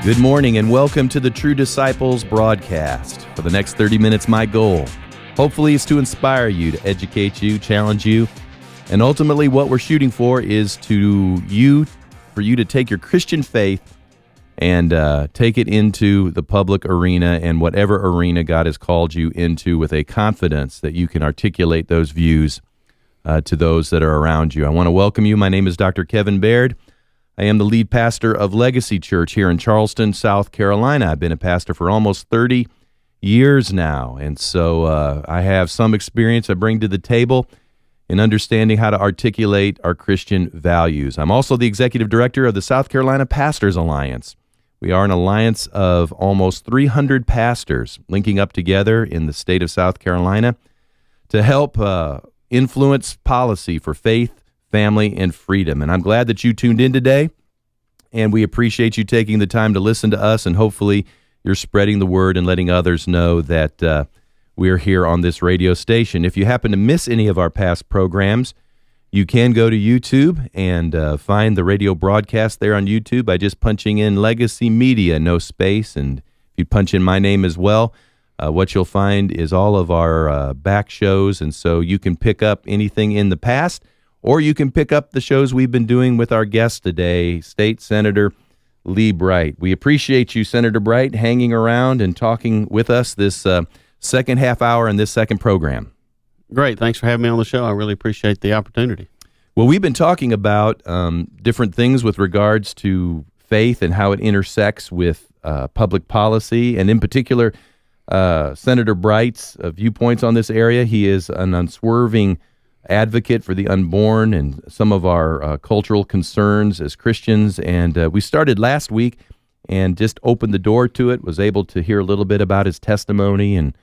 Good morning and welcome to the True Disciples broadcast. For the next 30 minutes, my goal, hopefully, is to inspire you, to educate you, challenge you, and ultimately what we're shooting for is for you to take your Christian faith and take it into the public arena and whatever arena God has called you into with a confidence that you can articulate those views to those that are around you. I want to welcome you. My name is Dr. Kevin Baird. I am the lead pastor of Legacy Church here in Charleston, South Carolina. I've been a pastor for almost 30 years now, and so I have some experience I bring to the table in understanding how to articulate our Christian values. I'm also the executive director of the South Carolina Pastors Alliance. We are an alliance of almost 300 pastors linking up together in the state of South Carolina to help influence policy for faith, family, and freedom. And I'm glad that you tuned in today, and we appreciate you taking the time to listen to us, and hopefully you're spreading the word and letting others know that we're here on this radio station. If you happen to miss any of our past programs, you can go to YouTube and find the radio broadcast there on YouTube by just punching in Legacy Media, no space, and if you punch in my name as well, what you'll find is all of our back shows, and so you can pick up anything in the past, or you can pick up the shows we've been doing with our guest today, State Senator Lee Bright. We appreciate you, Senator Bright, hanging around and talking with us this second half hour in this second program. Great. Thanks for having me on the show. I really appreciate the opportunity. Well, we've been talking about different things with regards to faith and how it intersects with public policy, and in particular, Senator Bright's viewpoints on this area. He is an unswerving advocate for the unborn and some of our cultural concerns as Christians. And we started last week and just opened the door to it, was able to hear a little bit about his testimony and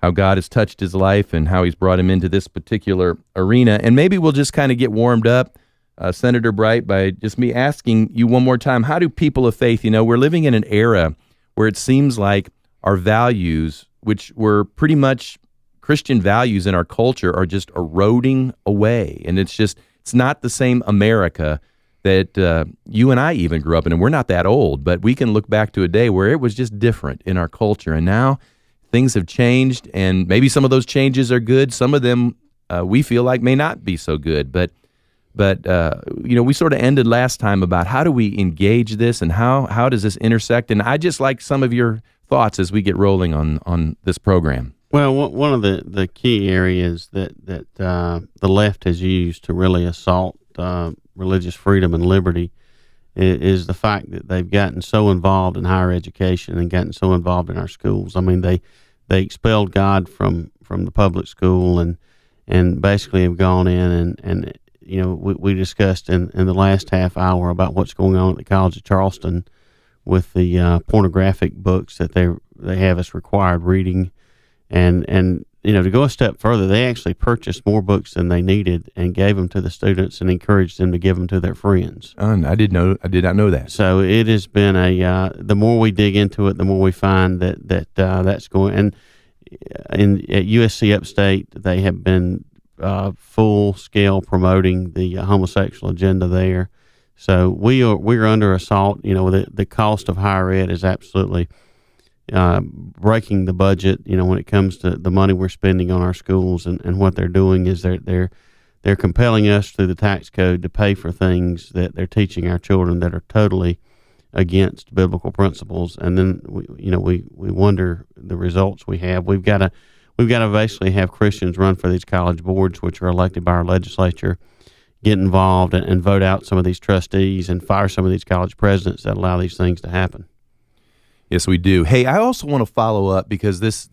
how God has touched his life and how he's brought him into this particular arena. And maybe we'll just kind of get warmed up, Senator Bright, by just me asking you one more time, how do people of faith, we're living in an era where it seems like our values, which were pretty much Christian values in our culture, are just eroding away. And it's not the same America that you and I even grew up in. And we're not that old, but we can look back to a day where it was just different in our culture. And now things have changed, and maybe some of those changes are good. Some of them we feel like may not be so good. But we sort of ended last time about how do we engage this and how does this intersect? And I just like some of your thoughts as we get rolling on this program. Well, one of the key areas that the left has used to really assault religious freedom and liberty is the fact that they've gotten so involved in higher education and gotten so involved in our schools. I mean, they expelled God from the public school and basically have gone in and we discussed in the last half hour about what's going on at the College of Charleston with the pornographic books that they have us required reading. And to go a step further, they actually purchased more books than they needed and gave them to the students and encouraged them to give them to their friends. I did not know that. So it has been the more we dig into it, the more we find that's going. And at USC Upstate, they have been full scale promoting the homosexual agenda there. So we're under assault. The cost of higher ed is absolutely breaking the budget, when it comes to the money we're spending on our schools, and what they're doing is they're compelling us through the tax code to pay for things that they're teaching our children that are totally against biblical principles. And then we wonder the results we have. We've got to basically have Christians run for these college boards, which are elected by our legislature, get involved and vote out some of these trustees and fire some of these college presidents that allow these things to happen. Yes, we do. Hey, I also want to follow up because this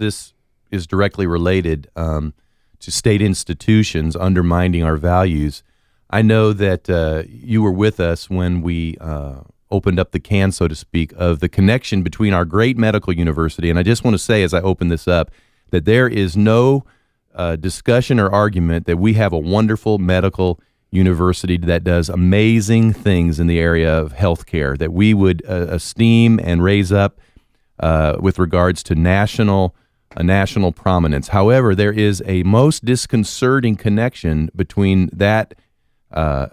is directly related to state institutions undermining our values. I know that you were with us when we opened up the can, so to speak, of the connection between our great medical university. And I just want to say, as I open this up, that there is no discussion or argument that we have a wonderful medical university that does amazing things in the area of healthcare that we would esteem and raise up with regards to national prominence. However, there is a most disconcerting connection between that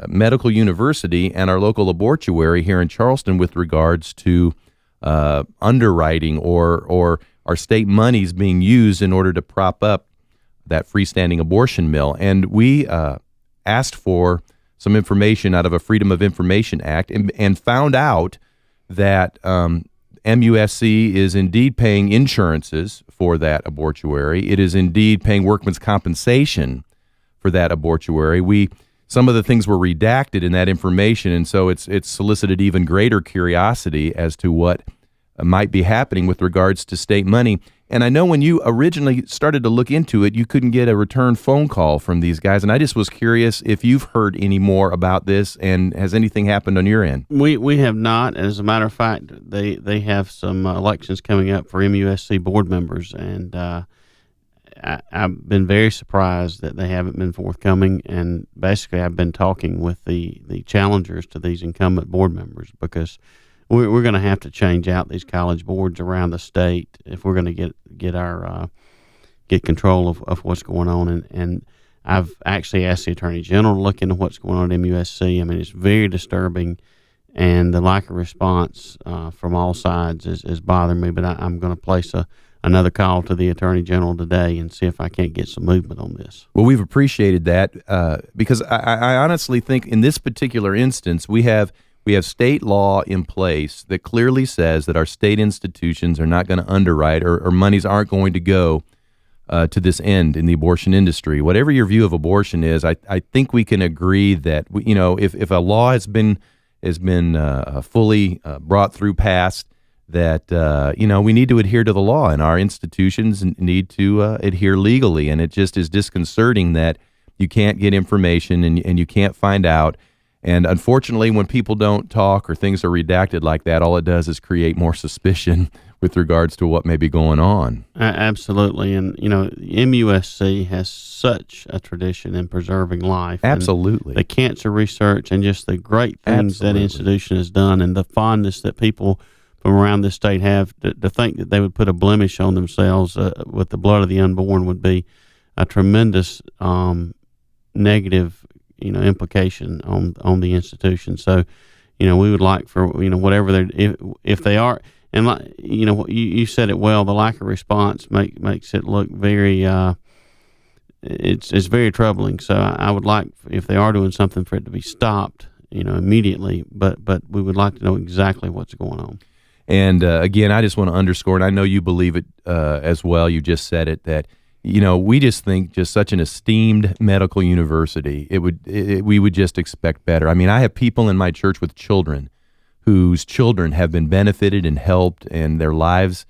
medical university and our local abortuary here in Charleston with regards to underwriting or our state monies being used in order to prop up that freestanding abortion mill. And we asked for some information out of a Freedom of Information Act and found out that MUSC is indeed paying insurances for that abortuary. It is indeed paying workman's compensation for that abortuary. Some of the things were redacted in that information, and so it's solicited even greater curiosity as to what might be happening with regards to state money. And I know when you originally started to look into it, you couldn't get a return phone call from these guys, and I just was curious if you've heard any more about this, and has anything happened on your end? We have not. As a matter of fact, they have some elections coming up for MUSC board members, and I've been very surprised that they haven't been forthcoming. And basically, I've been talking with the challengers to these incumbent board members, because we're going to have to change out these college boards around the state if we're going to get control of what's going on. And I've actually asked the Attorney General to look into what's going on at MUSC. I mean, it's very disturbing, and the lack of response from all sides is bothering me. But I'm going to place another call to the Attorney General today and see if I can't get some movement on this. Well, we've appreciated that because I honestly think in this particular instance we have state law in place that clearly says that our state institutions are not going to underwrite or monies aren't going to go to this end in the abortion industry. Whatever your view of abortion is, I think we can agree that if a law has been fully brought through, passed, that we need to adhere to the law, and our institutions need to adhere legally. And it just is disconcerting that you can't get information and you can't find out. And unfortunately, when people don't talk or things are redacted like that, all it does is create more suspicion with regards to what may be going on. Absolutely. And, MUSC has such a tradition in preserving life. Absolutely. The cancer research and just the great things that institution has done, and the fondness that people from around this state have to think that they would put a blemish on themselves with the blood of the unborn would be a tremendous negative implication on the institution. So, we would like for, whatever if they are, and you said it well, the lack of response makes it look very, it's very troubling. So I would like, if they are doing something, for it to be stopped, immediately, but we would like to know exactly what's going on. And again, I just want to underscore, and I know you believe it as well, you just said it, that we just think just such an esteemed medical university, we would just expect better. I mean, I have people in my church with children whose children have been benefited and helped, and their lives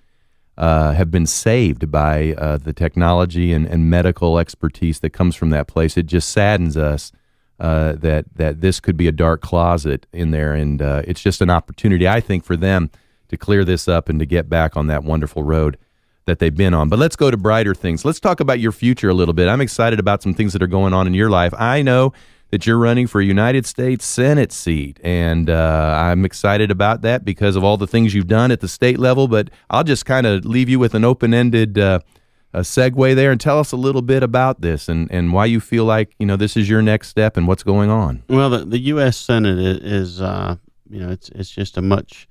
have been saved by the technology and medical expertise that comes from that place. It just saddens us that this could be a dark closet in there, and it's just an opportunity, I think, for them to clear this up and to get back on that wonderful road that they've been on. But let's go to brighter things. Let's talk about your future a little bit. I'm excited about some things that are going on in your life. I know that you're running for a United States Senate seat, and I'm excited about that because of all the things you've done at the state level. But I'll just kind of leave you with an open-ended segue there, and tell us a little bit about this and why you feel like this is your next step and what's going on. Well, the U.S. Senate is it's just a much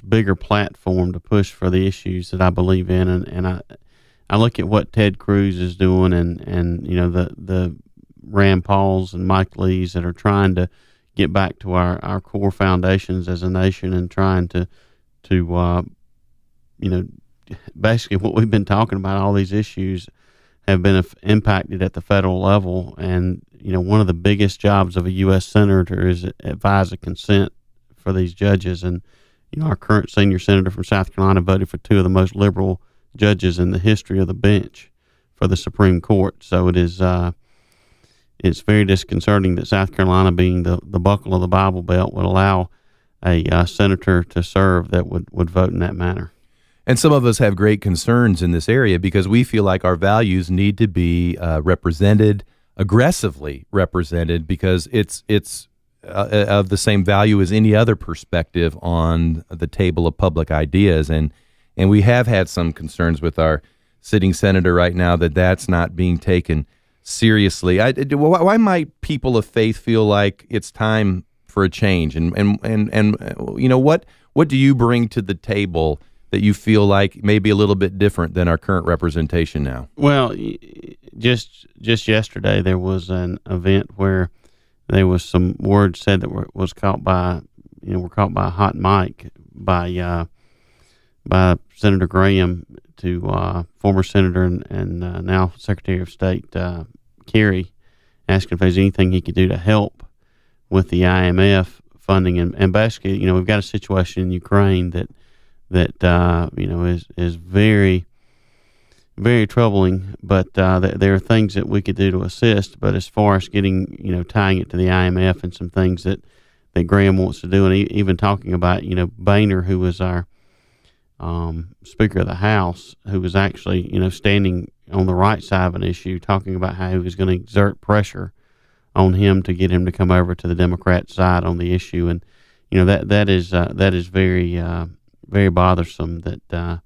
bigger platform to push for the issues that I believe in, and I look at what Ted Cruz is doing, and the Rand Pauls and Mike Lees that are trying to get back to our core foundations as a nation, and trying to basically what we've been talking about, all these issues have been impacted at the federal level. And one of the biggest jobs of a U.S. senator is advise a consent for these judges. And our current senior senator from South Carolina voted for two of the most liberal judges in the history of the bench for the Supreme Court. So it's very disconcerting that South Carolina, being the buckle of the Bible Belt, would allow a senator to serve that would vote in that manner. And some of us have great concerns in this area because we feel like our values need to be represented, aggressively represented, because it's of the same value as any other perspective on the table of public ideas. And we have had some concerns with our sitting senator right now that's not being taken seriously. Why might people of faith feel like it's time for a change? And what what do you bring to the table that you feel like may be a little bit different than our current representation now? Well, just yesterday there was an event where there was some words said that were caught by a hot mic by Senator Graham to former Senator and now Secretary of State Kerry, asking if there's anything he could do to help with the IMF funding, and basically, we've got a situation in Ukraine that is very, very troubling. But there are things that we could do to assist. But as far as getting, tying it to the IMF and some things that Graham wants to do, and even talking about, Boehner, who was our Speaker of the House, who was actually, standing on the right side of an issue, talking about how he was going to exert pressure on him to get him to come over to the Democrat side on the issue, and that is very very bothersome that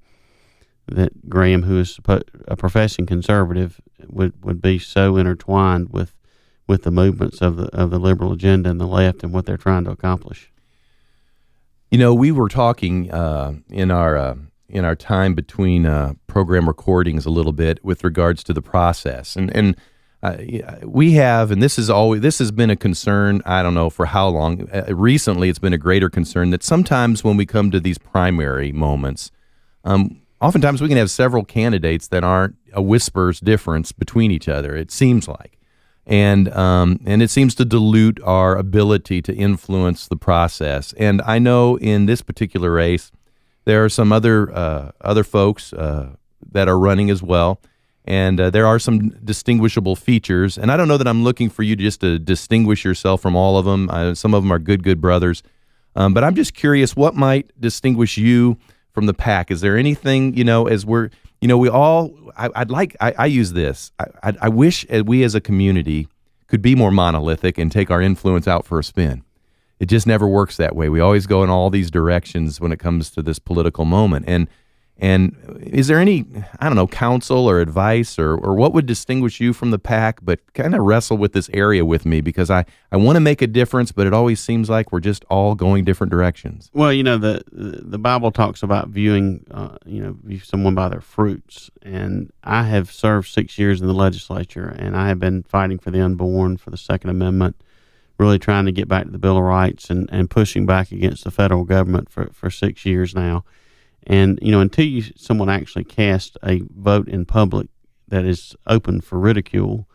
Graham, who is a professing conservative, would be so intertwined with the movements of the liberal agenda and the left and what they're trying to accomplish. We were talking in our time between program recordings a little bit with regards to the process, and we have, and this has been a concern, I don't know for how long. Recently, it's been a greater concern that sometimes when we come to these primary moments, oftentimes we can have several candidates that aren't a whisper's difference between each other, it seems like. And it seems to dilute our ability to influence the process. And I know in this particular race, there are some other folks that are running as well. And there are some distinguishable features. And I don't know that I'm looking for you to distinguish yourself from all of them. Some of them are good brothers. But I'm just curious, what might distinguish you from the pack? Is there anything, as we're, we all, I use this. I wish we as a community could be more monolithic and take our influence out for a spin. It just never works that way. We always go in all these directions when it comes to this political moment. And is there any, I don't know, counsel or advice or what would distinguish you from the pack, but kind of wrestle with this area with me, because I want to make a difference, but it always seems like we're just all going different directions. Well, the Bible talks about viewing, view someone by their fruits. And I have served 6 years in the legislature, and I have been fighting for the unborn, for the Second Amendment, really trying to get back to the Bill of Rights and pushing back against the federal government for 6 years now. And, until someone actually casts a vote in public that is open for ridicule,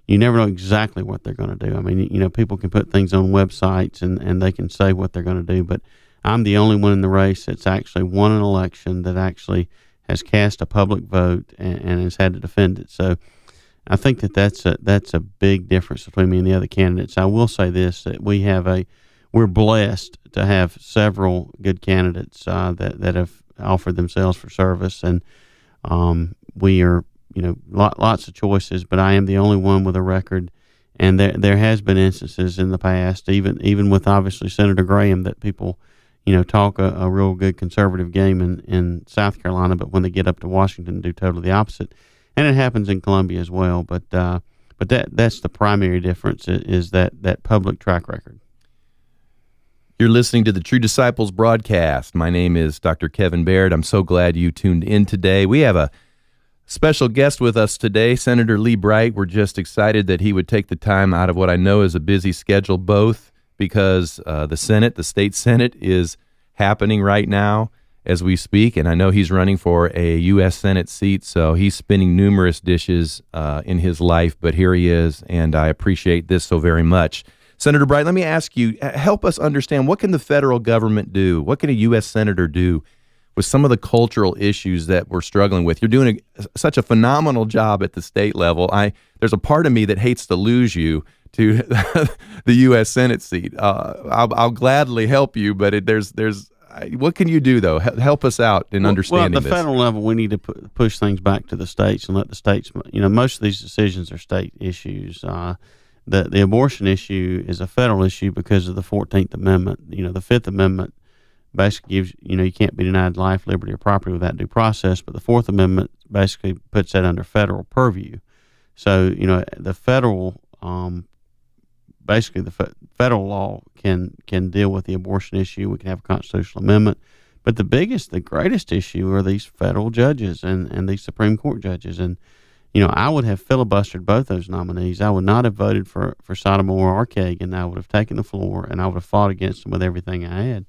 you never know exactly what they're going to do. I mean, people can put things on websites and they can say what they're going to do, but I'm the only one in the race that's actually won an election that actually has cast a public vote and has had to defend it. So I think that's a big difference between me and the other candidates. I will say this, that we're blessed to have several good candidates that have offered themselves for service, and we are, lots of choices, but I am the only one with a record. And there has been instances in the past, even with obviously Senator Graham, that people, talk a real good conservative game in South Carolina, but when they get up to Washington, do totally the opposite. And it happens in Columbia as well. But that's the primary difference, is that public track record. You're listening to the True Disciples broadcast. My name is Dr. Kevin Baird. I'm so glad you tuned in today. We have a special guest with us today, Senator Lee Bright. We're just excited that he would take the time out of what I know is a busy schedule, both because the state Senate is happening right now as we speak, and I know he's running for a U.S. Senate seat, so he's spinning numerous dishes in his life, but here he is, and I appreciate this so very much. Senator Bright, let me ask you, help us understand, what can the federal government do? What can a U.S. Senator do with some of the cultural issues that we're struggling with? You're doing such a phenomenal job at the state level. There's a part of me that hates to lose you to the U.S. Senate seat. I'll gladly help you, but what can you do, though? Help us out in understanding this. Well, at the federal level, we need to push things back to the states and let the states, most of these decisions are state issues. The abortion issue is a federal issue because of the 14th Amendment. The Fifth Amendment basically gives, you can't be denied life, liberty, or property without due process, but the Fourth Amendment basically puts that under federal purview. So, the federal basically the federal law can deal with the abortion issue. We can have a constitutional amendment. But the greatest issue are these federal judges and these Supreme Court judges. And, I would have filibustered both those nominees. I would not have voted for Sotomayor or Kagan. I would have taken the floor, and I would have fought against them with everything I had.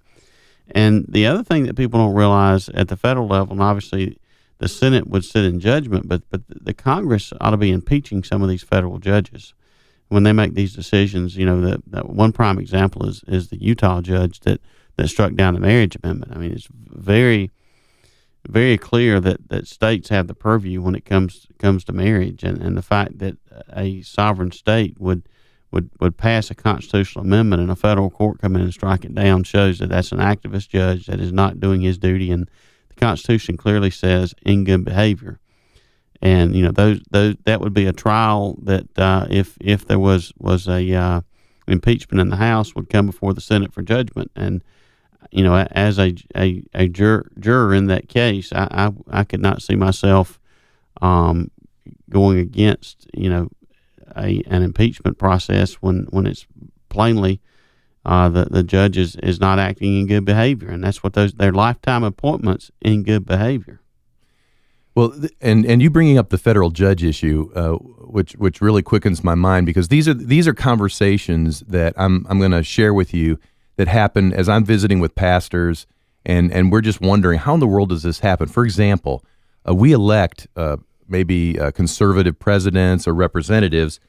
And the other thing that people don't realize at the federal level, and obviously the Senate would sit in judgment, but the Congress ought to be impeaching some of these federal judges when they make these decisions. That one prime example is the Utah judge that struck down the marriage amendment. I mean, it's very, very clear that states have the purview when it comes to marriage, and the fact that a sovereign state would pass a constitutional amendment and a federal court come in and strike it down shows that that's an activist judge that is not doing his duty. And the Constitution clearly says in good behavior. And those that would be a trial that if there was a impeachment in the House would come before the Senate for judgment. And as a juror in that case, I could not see myself going against an impeachment process when it's plainly the judge is not acting in good behavior, and that's what their lifetime appointments in good behavior. Well, and you bringing up the federal judge issue, which really quickens my mind, because these are conversations that I'm going to share with you that happen as I'm visiting with pastors, and we're just wondering, how in the world does this happen? For example, we elect maybe conservative presidents or representatives,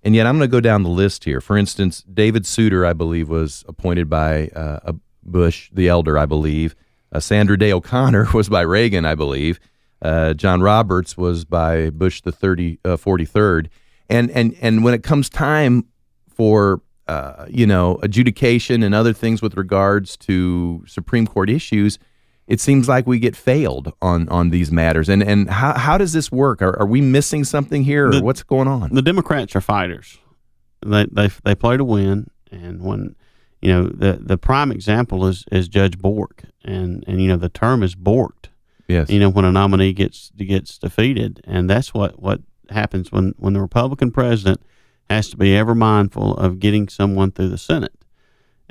and yet I'm going to go down the list here. For instance, David Souter, I believe, was appointed by Bush the elder, I believe. Sandra Day O'Connor was by Reagan, I believe. John Roberts was by Bush the 43rd. And when it comes time for adjudication and other things with regards to Supreme Court issues, it seems like we get failed on these matters. And how does this work? Are we missing something here, or what's going on? The Democrats are fighters. They play to win. And when the prime example is Judge Bork, and the term is borked. Yes. When a nominee gets defeated, and that's what happens when the Republican president has to be ever mindful of getting someone through the Senate.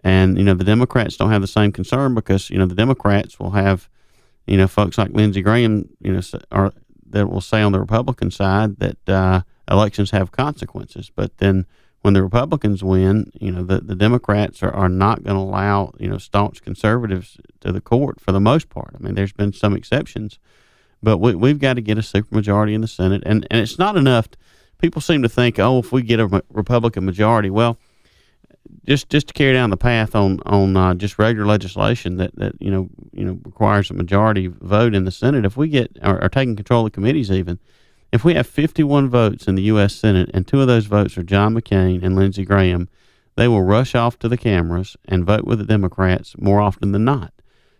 And, the Democrats don't have the same concern, because, the Democrats will have, folks like Lindsey Graham, that will say on the Republican side that elections have consequences. But then when the Republicans win, the Democrats are not going to allow, staunch conservatives to the court for the most part. I mean, there's been some exceptions, but we've got to get a supermajority in the Senate. And it's not enough. People seem to think, if we get a Republican majority, well, just to carry down the path on just regular legislation that requires a majority vote in the Senate. If we get are taking control of the committees, even if we have 51 votes in the U.S. Senate and 2 of those votes are John McCain and Lindsey Graham, they will rush off to the cameras and vote with the Democrats more often than not.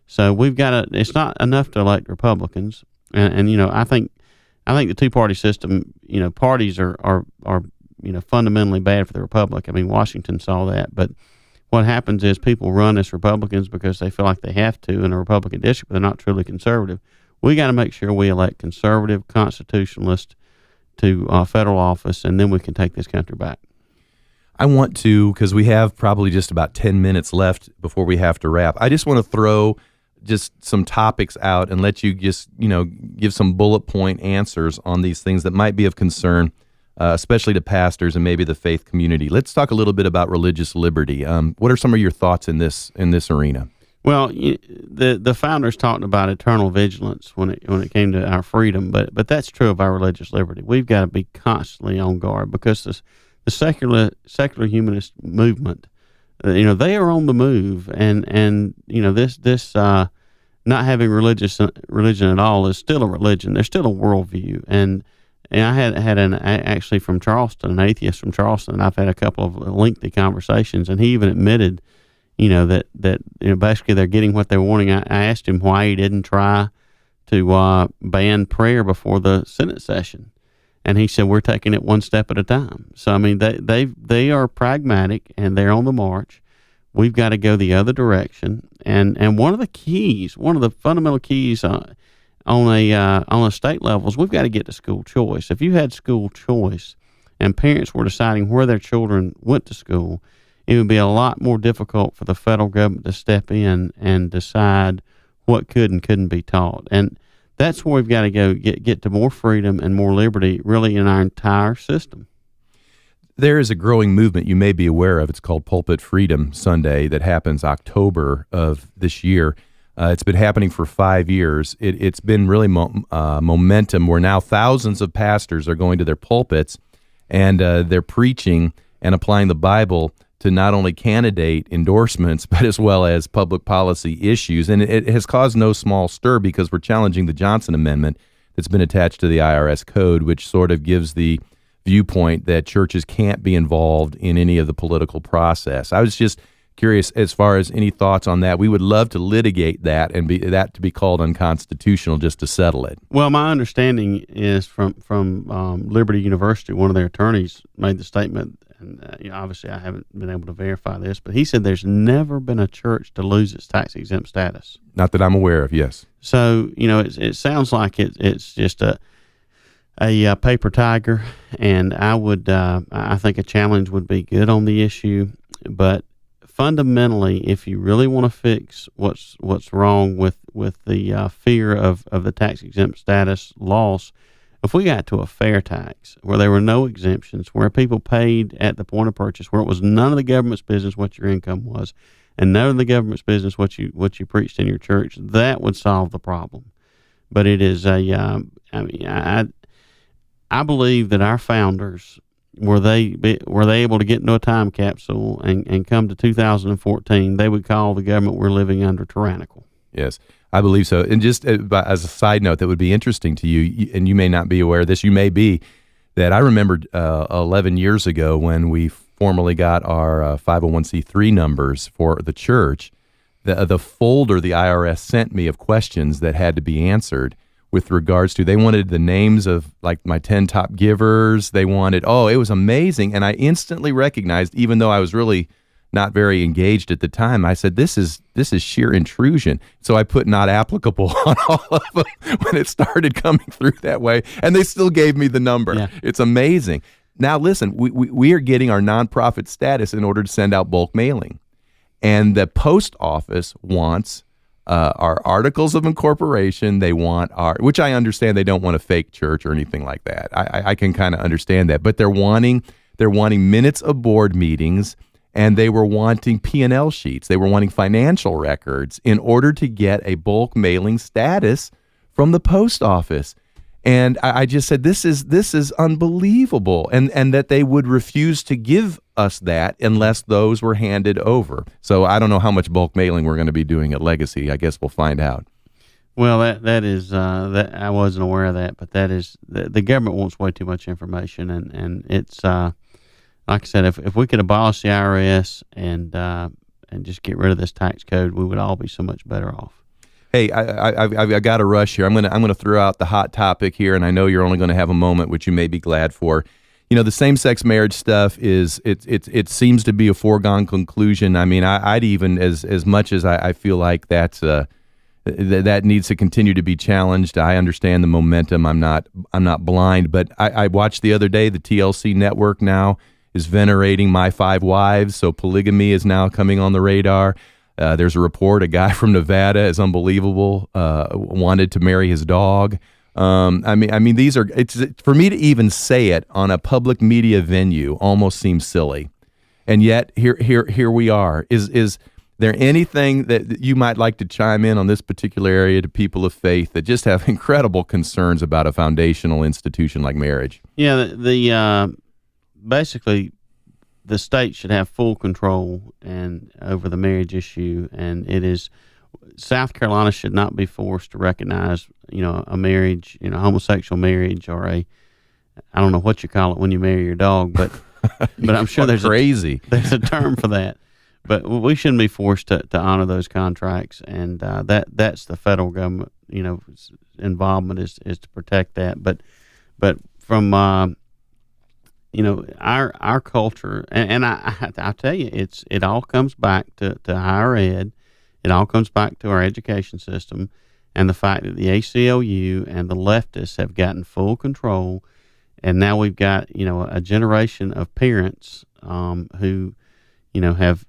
So we've got to. It's not enough to elect Republicans, and I think the two-party system. Parties are fundamentally bad for the Republic. I mean, Washington saw that, but what happens is people run as Republicans because they feel like they have to in a Republican district, but they're not truly conservative. We got to make sure we elect conservative constitutionalists to federal office, and then we can take this country back. I want to, because we have probably just about 10 minutes left before we have to wrap. I just want to throw just some topics out and let you just, give some bullet point answers on these things that might be of concern, especially to pastors and maybe the faith community. Let's talk a little bit about religious liberty. What are some of your thoughts in this arena? Well, the founders talked about eternal vigilance when it came to our freedom, but that's true of our religious liberty. We've got to be constantly on guard, because the secular humanist movement, they are on the move, and this not having religion at all is still a religion. There's still a worldview, and I had actually from Charleston, an atheist from Charleston, and I've had a couple of lengthy conversations, and he even admitted, that basically they're getting what they're wanting. I asked him why he didn't try to ban prayer before the Senate session, and he said, we're taking it one step at a time. So I mean, they are pragmatic, and they're on the march. We've got to go the other direction, and one of the fundamental keys on a state level is we've got to get to school choice. If you had school choice, and parents were deciding where their children went to school, it would be a lot more difficult for the federal government to step in and decide what could and couldn't be taught. And that's where we've got to go, get to more freedom and more liberty really in our entire system. There is a growing movement you may be aware of. It's called Pulpit Freedom Sunday that happens October of this year. It's been happening for 5 years. It's been really momentum where now thousands of pastors are going to their pulpits and they're preaching and applying the Bible to not only candidate endorsements, but as well as public policy issues. And it has caused no small stir because we're challenging the Johnson Amendment that's been attached to the IRS code, which sort of gives the viewpoint that churches can't be involved in any of the political process. I was just curious as far as any thoughts on that. We would love to litigate that and to be called unconstitutional just to settle it. Well, my understanding is from Liberty University, one of their attorneys made the statement, and obviously I haven't been able to verify this, but he said there's never been a church to lose its tax-exempt status. Not that I'm aware of, yes. So, it sounds like it's just a paper tiger, and I think a challenge would be good on the issue, but fundamentally, if you really want to fix what's wrong with the fear of the tax-exempt status loss, if we got to a fair tax where there were no exemptions, where people paid at the point of purchase, where it was none of the government's business what your income was, and none of the government's business what you preached in your church, that would solve the problem. But it is I believe that our founders, were they able to get into a time capsule and come to 2014, they would call the government we're living under tyrannical. Yes, I believe so. And just as a side note that would be interesting to you, and you may not be aware of this, you may be, that I remembered 11 years ago when we formally got our 501c3 numbers for the church, the folder the IRS sent me of questions that had to be answered with regards to, they wanted the names of like my 10 top givers. They wanted, it was amazing. And I instantly recognized, even though I was really not very engaged at the time, I said, this is sheer intrusion. So I put not applicable on all of them when it started coming through that way. And they still gave me the number. Yeah. It's amazing. Now, listen, we are getting our nonprofit status in order to send out bulk mailing. And the post office wants our articles of incorporation. They want which I understand they don't want a fake church or anything like that. I can kind of understand that, but they're wanting minutes of board meetings, and they were wanting P&L sheets. They were wanting financial records in order to get a bulk mailing status from the post office. And I just said, this is unbelievable, and that they would refuse to give us that unless those were handed over. So I don't know how much bulk mailing we're going to be doing at Legacy. I guess we'll find out. Well, that is that I wasn't aware of that, but that is the government wants way too much information, and it's like I said, if we could abolish the IRS and just get rid of this tax code, we would all be so much better off. Hey, I've got to rush here. I'm gonna throw out the hot topic here, and I know you're only going to have a moment, which you may be glad for. The same-sex marriage stuff it seems to be a foregone conclusion. I mean, I'd even as much as I feel like that needs to continue to be challenged. I understand the momentum. I'm not blind, but I watched the other day the TLC network now is venerating My 5 Wives, so polygamy is now coming on the radar. There's a report, a guy from Nevada is unbelievable, wanted to marry his dog. I mean, it's for me to even say it on a public media venue almost seems silly. And yet here we are. Is there anything that you might like to chime in on this particular area to people of faith that just have incredible concerns about a foundational institution like marriage? Yeah, basically the state should have full control over the marriage issue, and South Carolina should not be forced to recognize, a marriage, homosexual marriage, or I don't know what you call it when you marry your dog, but I'm sure there's a term for that. But we shouldn't be forced to honor those contracts, and that's the federal government, involvement is to protect that. But from our culture, and I tell you, it all comes back to higher ed. It all comes back to our education system, and the fact that the ACLU and the leftists have gotten full control, And now we've got, a generation of parents who, have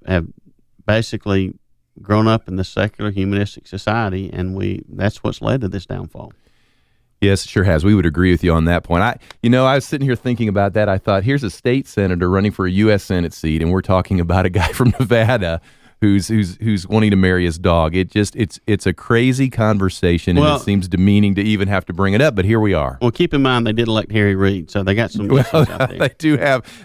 basically grown up in the secular humanistic society, and that's what's led to this downfall. Yes, it sure has. We would agree with you on that point. I was sitting here thinking about that. I thought, here's a state senator running for a U.S. Senate seat, and we're talking about a guy from Nevada who's wanting to marry his dog. It's a crazy conversation, and it seems demeaning to even have to bring it up. But here we are. Well, keep in mind they did elect Harry Reid, so they got some issues out there.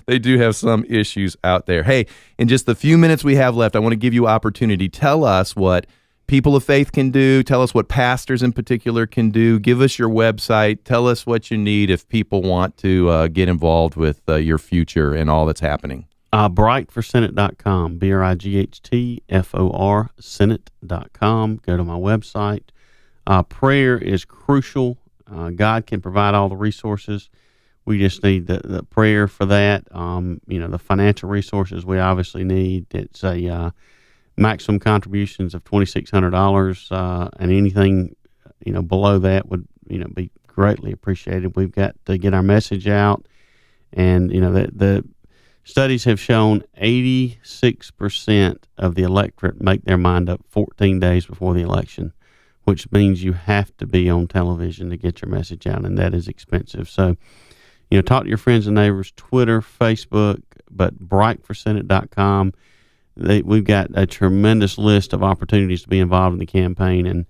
They do have some issues out there. Hey, in just the few minutes we have left, I want to give you opportunity. Tell us what people of faith can do. Tell us what pastors in particular can do. Give us your website. Tell us what you need if people want to get involved with your future and all that's happening. BrightForSenate.com, BrightFor Senate.com. Go to my website. Prayer is crucial. God can provide all the resources. We just need the prayer for that. The financial resources we obviously need. It's a maximum contributions of $2,600, and anything below that would be greatly appreciated. We've got to get our message out, and the studies have shown 86% of the electorate make their mind up 14 days before the election, which means you have to be on television to get your message out, and that is expensive. So, talk to your friends and neighbors, Twitter, Facebook, but BrightForSenate.com. We've got a tremendous list of opportunities to be involved in the campaign, and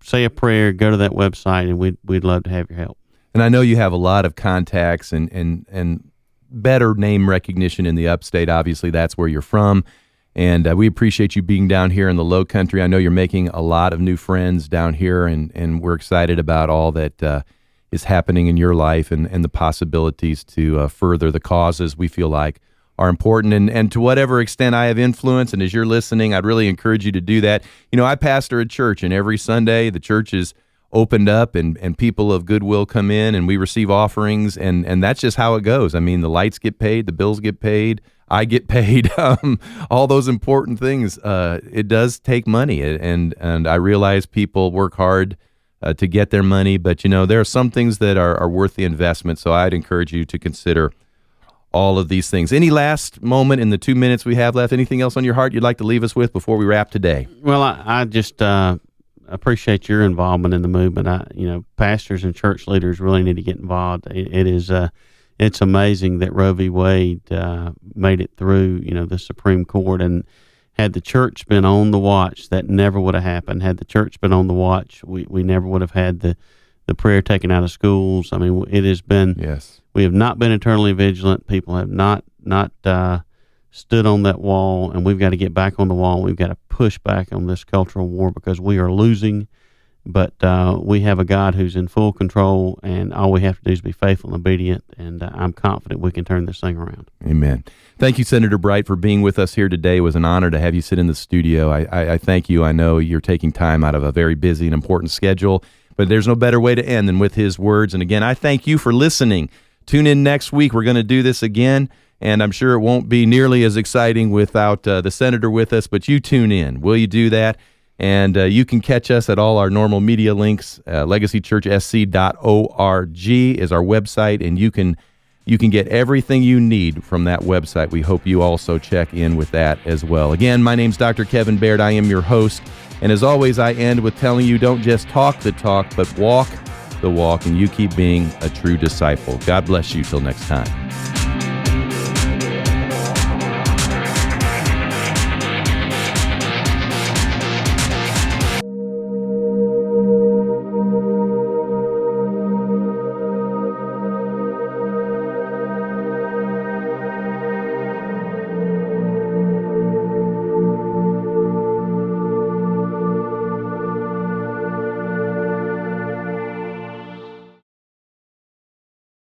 say a prayer, go to that website, and we'd love to have your help. And I know you have a lot of contacts and better name recognition in the upstate. Obviously, that's where you're from, and we appreciate you being down here in the Low Country. I know you're making a lot of new friends down here, and we're excited about all that is happening in your life and the possibilities to further the causes we feel like are important, and to whatever extent I have influence, and as you're listening, I'd really encourage you to do that. I pastor a church, and every Sunday the church is opened up, and people of goodwill come in, and we receive offerings, and that's just how it goes. I mean, the lights get paid, the bills get paid, I get paid, all those important things. It does take money, and I realize people work hard to get their money, but there are some things that are worth the investment, so I'd encourage you to consider all of these things. Any last moment in the 2 minutes we have left? Anything else on your heart you'd like to leave us with before we wrap today? Well, I just appreciate your involvement in the movement. Pastors and church leaders really need to get involved. It's amazing that Roe v. Wade made it through, the Supreme Court, and had the church been on the watch, that never would have happened. Had the church been on the watch, we never would have had the prayer taken out of schools. I mean, it has been. Yes. We have not been eternally vigilant. People have not stood on that wall, and we've got to get back on the wall. We've got to push back on this cultural war because we are losing. But we have a God who's in full control, and all we have to do is be faithful and obedient, and I'm confident we can turn this thing around. Amen. Thank you, Senator Bright, for being with us here today. It was an honor to have you sit in the studio. I thank you. I know you're taking time out of a very busy and important schedule, but there's no better way to end than with his words. And again, I thank you for listening. Tune in next week. We're going to do this again, and I'm sure it won't be nearly as exciting without the senator with us, but you tune in. Will you do that? And you can catch us at all our normal media links. LegacyChurchSC.org is our website, and you can get everything you need from that website. We hope you also check in with that as well. Again, my name's Dr. Kevin Baird. I am your host, and as always, I end with telling you, don't just talk the talk, but walk the walk, and you keep being a true disciple. God bless you till next time.